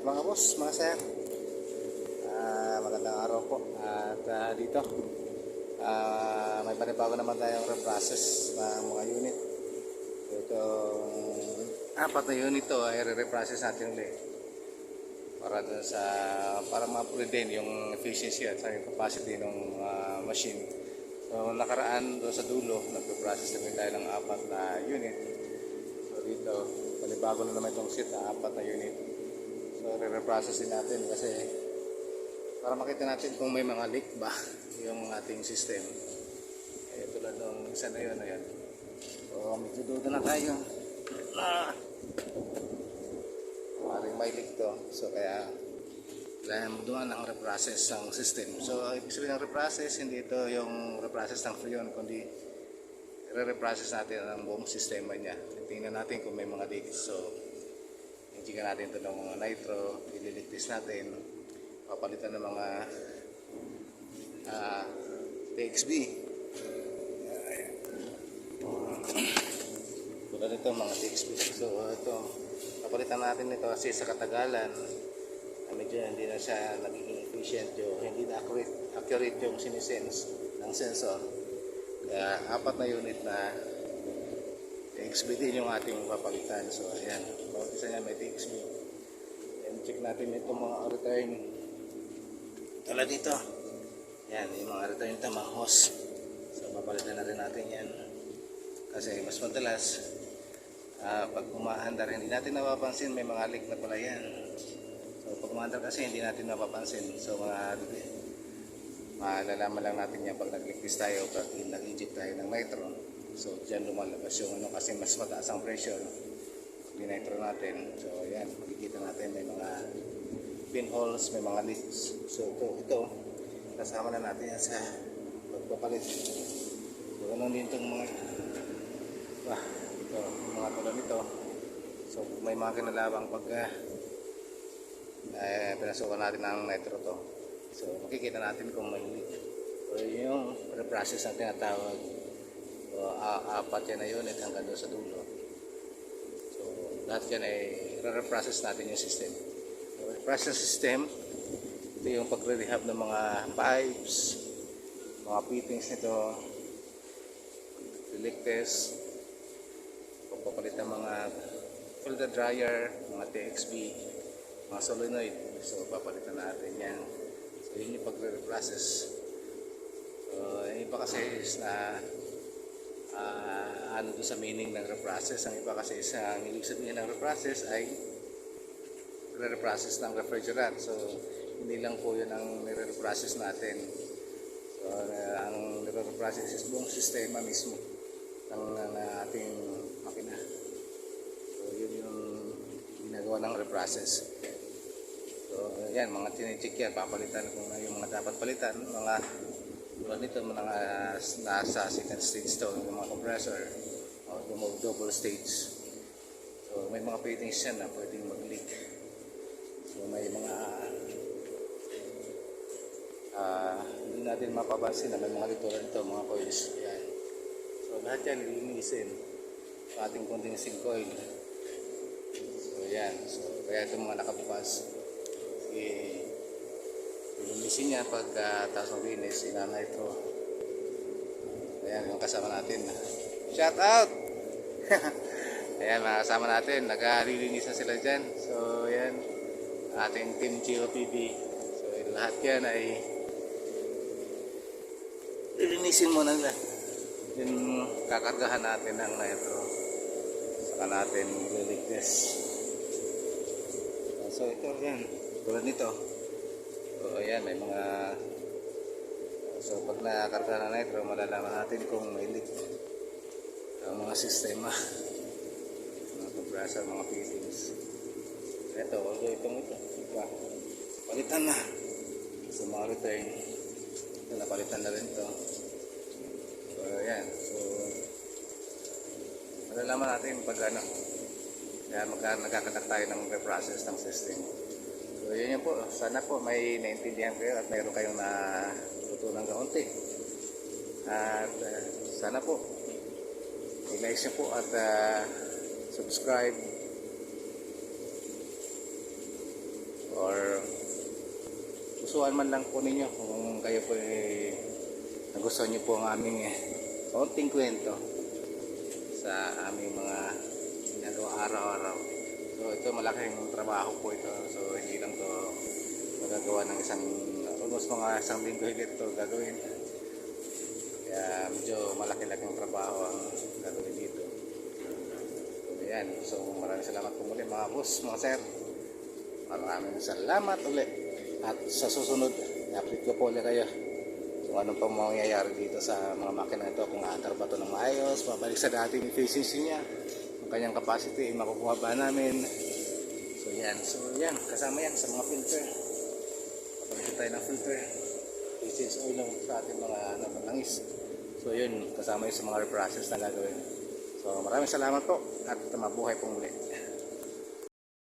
Mga boss, mga sir, magandang araw po. At dito, may panibago naman tayong reprocess ng mga unit. So, itong apat na unit to ay re-reprocess natin ulit para dun sa para ma-upgrade din yung efficiency at sa yung capacity ng machine. So nakaraan doon sa dulo, nag-process namin tayo ng apat na unit. So dito, panibago na naman itong set na apat na unit. So re-reprocess din natin kasi para makita natin kung may mga leak ba yung ating system. Tulad ng isa na yun, ayan. So medyo duda na tayo. Maring may leak to. So kaya kailangan doon ang reprocess ng system. So ibig sabihin ng reprocess, hindi ito yung reprocess ng freon, kundi re-reprocess natin ang buong sistema niya. Tingnan natin kung may mga leaks. So i-checkan natin ito ng mga nitro, ililigtis natin, papalitan ng mga TXB. Tulad nito mga TXB. So ito, papalitan natin ito kasi sa katagalan medyo hindi na siya nagiging efficient, hindi na accurate yung sinisense ng sensor. Kaya apat na unit na TXB din yung ating papalitan. So ayan, bawat isa niya may TXB. And check natin itong mga return tulad dito. Yan, yung mga return ito, mga hose. So papalitan na rin natin yan kasi mas madalas pag umaandar hindi natin napapansin may mga leak na pala yan. So pag umaandar kasi hindi natin napapansin. So malalaman lang natin yan pag nag-leak tayo, pag nag-inject tayo ng nitro. So dyan lumalabas yung kasi mas mataas ang pressure yung nitro natin. So ayan, makikita natin may mga pinholes, may mga leaks. So ito kasama na natin yan sa pagpapalit. So ganun din itong mga ito, mga tulad nito. So may mga kinalabang pag pinasukan natin ng nitro to. So makikita natin kung may leak. So yung reprocess na tinatawag. So apat yan na unit hanggang doon sa dulo. So lahat yan ay re-reprocess natin yung system. So reprocess system, ito yung pagre-rehab ng mga pipes, mga fittings nito, leak test, pagpapalit ng mga filter dryer, mga TXB, mga solenoid. So papalitan natin yan. So yun yung pagre-reprocess. So yung iba kasi is na ano doon sa meaning ng reprocess. Ang iba kasi is ang ibig sabihin ng reprocess ay re-reprocess ng refrigerant. So hindi lang po yun ang nire-reprocess natin. So ang nire-reprocess is buong sistema mismo ng ating makina. So yun yung ginagawa ng reprocess. So yan, mga tinicheck yan, papalitan kung yung mga dapat palitan, mga tulad nito, mga nasa second stage to, yung mga compressor o double stage. So may mga fittings yan na pwedeng mag-leak. So may mga hindi natin mapapansin na may mga tulad nito, mga coils. Yan. So lahat yan lilinisin sa ating condensing coil. So yan, so kaya itong mga nakabukas ilinisin niya pag taas ng linis, inanay ito. Ayan yung kasama natin, shout out. Ayan mga kasama natin, naglilinis na sila dyan. So ayan, ating team GOPB. So lahat yan ay ilinisin muna nila, then kakargahan natin ng nitro, saka natin liligtas. So ito yan, tulad nito. So ayan, may mga so pag nakakarga na nitro, malalaman natin kung may leak ang mga sistema, mga compressor, mga fittings. Ito, although ito palitan na. So mga return ito, napalitan na rin ito. So ayan, so malalaman natin pag ano kaya nagkakanak tayo ng reprocess ng system. So yun yun po, sana po may naintindihan kayo at mayroon kayong natutunan kaunti. At sana po i-like nyo po at subscribe pusuan man lang po ninyo kung kayo po nagustuhan niyo po ang aming konting kwento sa aming mga ginagawa araw-araw. So ito malaking trabaho po ito. So hindi lang to magagawa ng almost mga isang linggo higit to gagawin. Kaya medyo malaki-laking trabaho ang gagawin dito. Ayan, so maraming salamat po muli mga boss, mga sir. Maraming salamat ulit. At sa susunod, i-update ko po ulit kayo kung anong pang mangyayari dito sa mga makina ito. Kung aandar ba ito ng maayos, babalik sa dating efficiency niya, ang kanyang capacity, makukuha ba namin. So yan, kasama yan sa mga filter. Kapag tayo ng filter, essence oil lang sa ating mga langis. So yun, kasama yun sa mga reprocess na gagawin. So maraming salamat po at mabuhay pong muli.